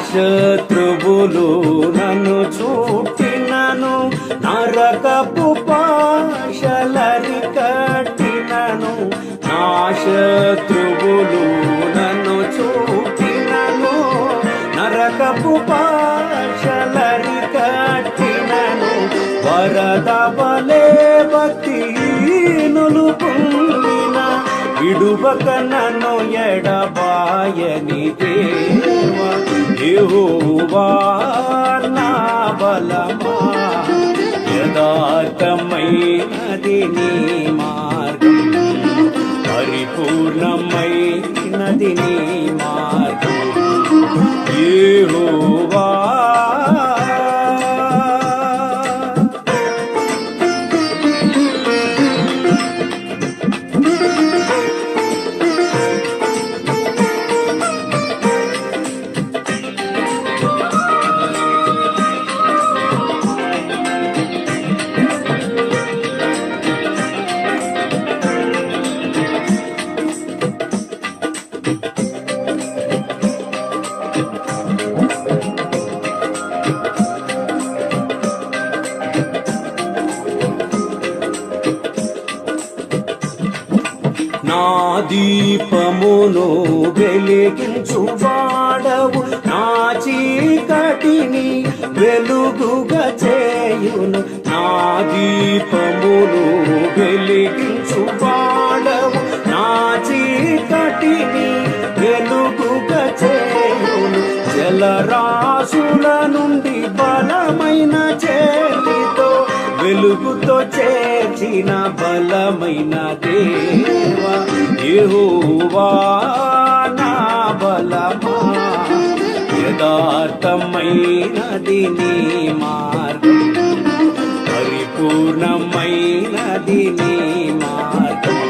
శత్రువులు నన్ను చుట్టినను, నరకపు పాశలరి కట్టినను. నా శత్రువులు నన్ను చుట్టినను, నరకపు పాశలరి కట్టినను. వరద వలె భక్తిహీనులు పొందిన, విడువక నన్ను ఎడబాయని దేవా. యెహోవా నా బలమా, యథార్థమైనది నీ మార్గం, పరిపూర్ణమైనది నీ మార్గం. యెహోవా నా దీపమును వెలిగించువాడవు, నా చీకటిని వెలుగుగా చేయును. నా దీపమును వెలిగించువాడవు, నా చీకటిని వెలుగుగా చేయును. జలరాశుల నుండి బలమైన చేతితో వెలుగుతో చేర్చిన బలమైన దేవా. యెహోవా నా బలమా, యథార్థమైనది నీ మార్గం, పరిపూర్ణమైనది నీ మార్గం.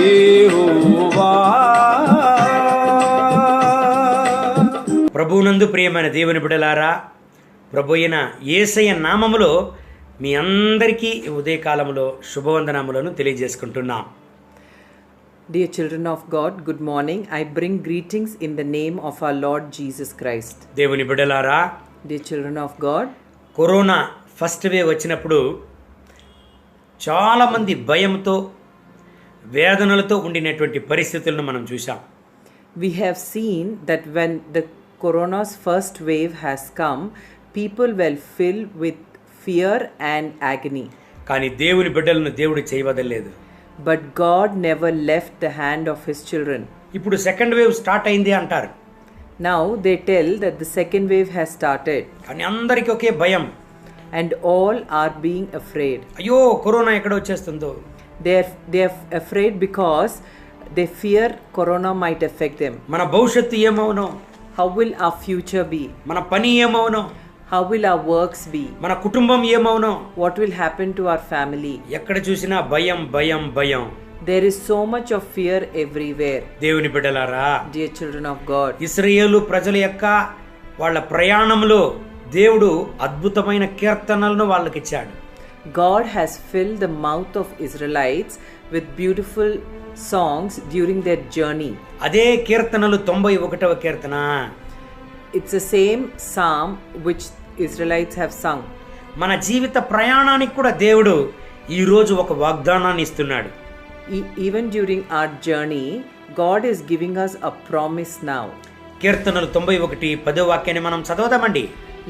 యెహోవా. ప్రభువునందు ప్రియమైన దేవుని బిడ్డలారా, ప్రభు అయిన యేసయ్య నామములో మీ అందరికీ ఉదయకాలంలో శుభవందనములను తెలియజేసుకుంటున్నాం. Dear children of God, good morning. I bring greetings in the name of our Lord Jesus Christ. దేవుని బిడ్డలారా, Dear children of God, corona first wave వచ్చినప్పుడు చాలామంది భయంతో వేదనలతో ఉండినటువంటి పరిస్థితులను మనం చూసాం. we have seen that when the corona's first wave has come, people were filled with fear and agony. కానీ దేవుని బిడ్డలను దేవుడు చేయవదలేదు. But God never left the hand of his children. ఇప్పుడు సెకండ్ వేవ్ స్టార్ట్ అయింది అంటారు. Now they tell that the second wave has started కానీ అందరికీ ఒకే భయం. and all are being afraid. అయ్యో కరోనా ఎక్కడ వచ్చేస్తుందో. They are afraid because they fear corona might affect them. మన భవిష్యత్తు ఏమవునో, How will our future be? మన పని ఏమవునో, How will our works be? మన కుటుంబం ఏమవునో. What will happen to our family? ఎక్కడ చూసినా భయం భయం భయం. There is so much of fear everywhere. దేవుని బిడ్డలారా, Dear children of God, ఇశ్రాయేలు ప్రజల యొక్క వాళ్ళ ప్రయాణంలో దేవుడు అద్భుతమైన కీర్తనలను వాళ్ళకి ఇచ్చాడు. God has filled the mouth of Israelites with beautiful songs during their journey. అదే కీర్తనలు 91వ కీర్తన. It's the same psalm which Israelites have sung. మన జీవిత ప్రయాణానికి కూడా దేవుడు ఈరోజు ఒక వాగ్దానాన్ని ఇస్తున్నాడు. Even during our journey, God is giving us a promise now. కీర్తనలు 91 10వ వాక్యాన్ని మనం చదవదామండి.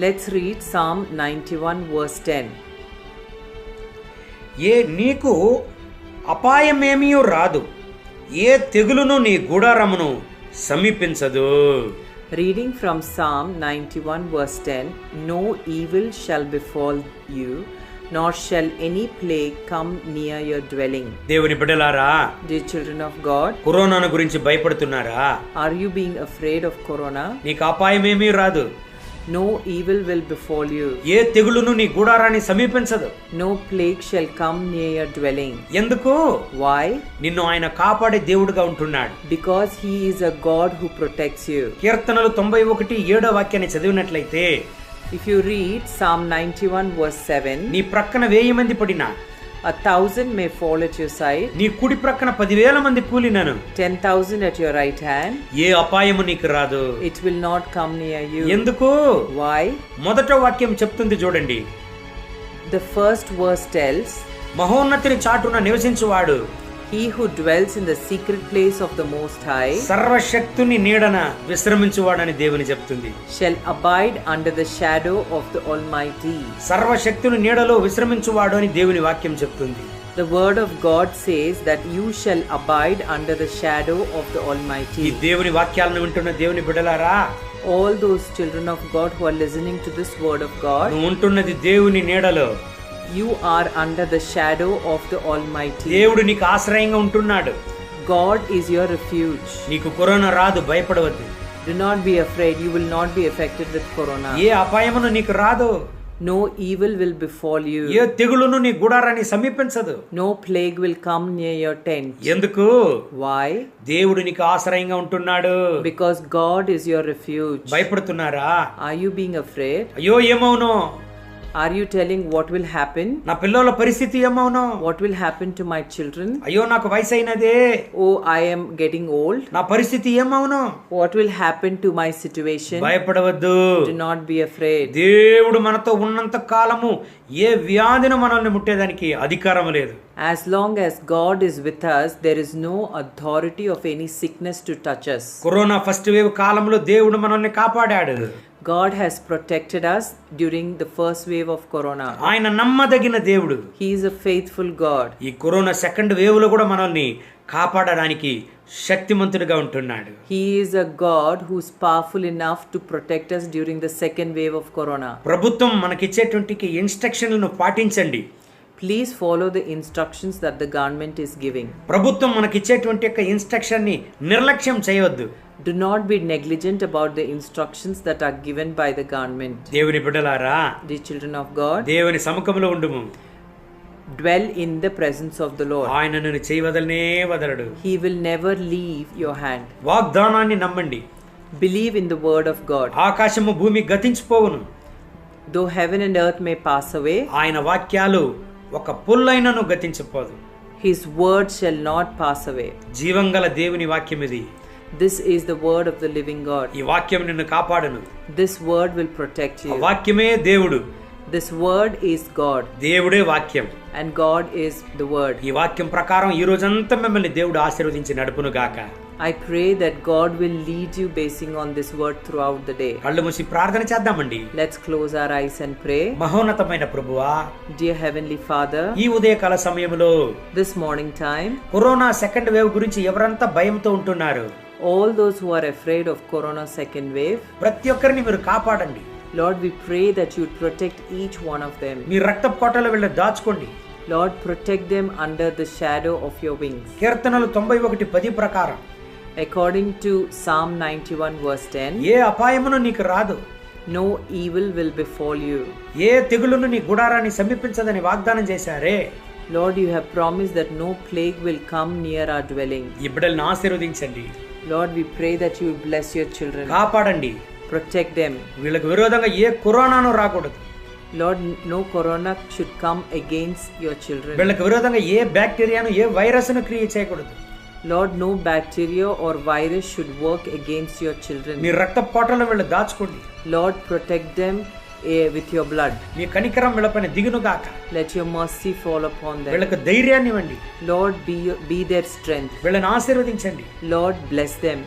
Let's read Psalm 91 verse 10. నీకు అపాయమేమీ రాదు, ఏ తెగులును నీ గుడారమును సమీపించదు. Reading from Psalm 91 verse 10, no evil shall befall you, nor shall any plague come near your dwelling. దేవుని బిడ్డలారా, Dear children of God, corona గురించి భయపడుతున్నారా? are you being afraid of corona? నీకు అపాయమేమీ రాదు, No evil will befall you, ఏ తెగులును నీ గుడారాన్ని సమీపించదు. no plague shall come near your dwelling. ఎందుకు? Why? నిన్ను ఆయన కాపాడే దేవుడుగా ఉంటున్నాడు. Because he is a God who protects you. కీర్తనలు 91 7వ వాక్యాన్ని చదివినట్లయితే, If you read Psalm 91 verse 7, నీ ప్రక్కన 1000 మంది పడినా, 1,000 may fall at your side, నీ కుడి ప్రక్కన 10,000 మంది కూలినను 10,000 at your right hand, ఏ అపాయము నీకు రాదు. it will not come near you. ఎందుకు? Why? మొదట వాక్యం చెప్తుంది చూడండి. The first verse tells, మహోన్నతిని చాటున నివసించువాడు he who dwells in the secret place of the Most High సర్వశక్తుని నీడన విశ్రమించువాడని దేవుని చెప్తుంది. shall abide under the shadow of the Almighty. సర్వశక్తుని నీడలో విశ్రమించువాడు అని దేవుని వాక్యం చెప్తుంది. The word of God says that you shall abide under the shadow of the ఈ Almighty. దేవుని వాక్యాలను వింటున్న దేవుని బిడ్డలారా, All those children of God who are listening to this word of God, నువ్వు ఉంటున్నది దేవుని నీడలో. you are under the shadow of the Almighty. దేవుడు నీకు ఆశ్రయంగా ఉంటున్నాడు. God is your refuge. నీకు కరోనా రాదు, భయపడవద్దు. Do not be afraid. You will not be affected with corona. ఏ అపాయమును నీకు రాదు. No evil will befall you. ఏ తెగులును నీ గుడారాన్ని సమీపించదు. No plague will come near your tent. ఎందుకు? Why? దేవుడు నీకు ఆశ్రయంగా ఉంటున్నాడు. Because God is your refuge. భయపడుతున్నారా? Are you being afraid? అయ్యో ఏమవును? Are you telling what will happen? నా పిల్లల పరిస్థితి ఏమవును? What will happen to my children? అయ్యో నాకు వయసు అయినదే. Oh, I am getting old. నా పరిస్థితి ఏమవును? What will happen to my situation? భయపడవద్దు. Do not be afraid. దేవుడు మనతో ఉన్నంత కాలము ఏ వ్యాధిని మనల్ని ముట్టేదానికి అధికారం లేదు. As long as God is with us, there is no authority of any sickness to touch us. Corona first wave కాలంలో దేవుడు మనల్ని కాపాడాడు. God has protected us during the first wave of corona. ఆయన నమ్మదగిన దేవుడు. He is a faithful God. ఈ corona second wave లో కూడా మనల్ని కాపాడడానికి శక్తిమంతుడిగా ఉంటున్నాడు. He is a God who is powerful enough to protect us during the second wave of corona. ప్రభుత్వం మనకిచ్చేటువంటి ఇన్స్ట్రక్షన్లను పాటించండి. Please follow the instructions that the government is giving. ప్రభుత్వం మనకిచ్చేటువంటి instruction ని నిర్లక్ష్యం చేయవద్దు. Do not be negligent about the instructions that are given by the government. దేవుని బిడ్డలారా, The children of God, దేవుని సముఖంలో ఉండుము. dwell in the presence of the Lord. ఆయన నిన్ను చేయవదలనే వదలడు. He will never leave your hand. వాగ్దానాన్ని నమ్మండి. Believe in the word of God. ఆకాశము భూమి గతించిపోవును. Though heaven and earth may pass away, ఆయన వాక్యాలు ఒక పుల్లైనను గతించిపోదు. his word shall not pass away. జీవంగల దేవుని వాక్యం ఇది. This is the word of the living God. ఈ వాక్యం నిన్ను కాపాడును. This word will protect ఆ you. వాక్యమే దేవుడు. This word is God, దేవుడే వాక్యం. and God is the word. ఈ వాక్యం ప్రకారం ఈ రోజంతా మిమ్మల్ని దేవుడు ఆశీర్వదించి నడుపును గాక. I pray that God will lead you basing on this word throughout the day. కళ్ళు మూసి ప్రార్థన చేద్దామండి. Let's close our eyes and pray. మహోన్నతమైన ప్రభువా, Dear Heavenly Father, ఈ ఉదయకాల సమయంలో this morning time, corona second wave గురించి ఎవరంతా భయంతో ఉంటున్నారు, all those who are afraid of corona second wave, ప్రతి ఒక్కరిని మీరు కాపాడండి. Lord, we pray that you would protect each one of them. మీ రక్తపు కోటలో వీళ్ళని దాచుకోండి. Lord, protect them under the shadow of your wings. కీర్తనలు 91:10 ప్రకారం According to Psalm 91 verse 10, ఏ అపాయమును నీకు రాదు, no evil will befall you. ఏ తెగులును నీ గుడారాన్ని సమీపించదని వాగ్దానం చేశారే. Lord, you have promised that no plague will come near our dwelling. ఈ బిడ్డలను ఆశీర్వదించండి. Lord, we pray that you will bless your children. కాపాడండి. Protect them. వీళ్ళకు విరోధంగా ఏ కరోనాను రాకూడదు. Lord, no corona should come against your children. వీళ్ళకు విరోధంగా ఏ బ్యాక్టీరియాను ఏ వైరస్ను క్రియేట్ చేయకూడదు. Lord, no bacteria or virus should work against your children. మీ రక్తపు కోటలో వీళ్ళు దాచుకోండి. Lord, protect them with your blood. మీ కనికరం వీళ్ళపైన దిగును గాక. Let your mercy fall upon them. వీళ్ళకు ధైర్యాన్ని ఇవ్వండి. Lord, be their strength. వీళ్ళని ఆశీర్వదించండి. Lord, bless them.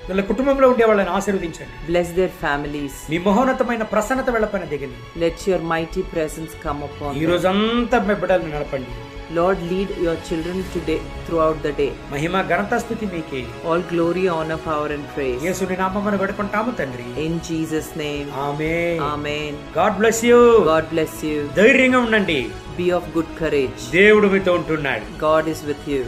వీళ్ళ కుటుంబంలో ఉండే వాళ్ళని ఆశీర్వదించండి. Bless their families. మీ మహోన్నతమైన ప్రసన్నత వీళ్ళపైన దిగింది. Let your mighty presence come upon ఈ them. రోజంతా మీ బిడ్డలను నడపండి. Lord, lead your children today throughout the day. మహిమ ఘనత స్తుతి మీకే. All glory, honor, power and praise. యేసుని నామమున వేడుకుంటాము తండ్రి. In Jesus' name. Amen. Amen. God bless you. God bless you. ధైర్యంగా ఉండండి. Be of good courage. దేవుడు మీతో ఉంటున్నాడు. God is with you.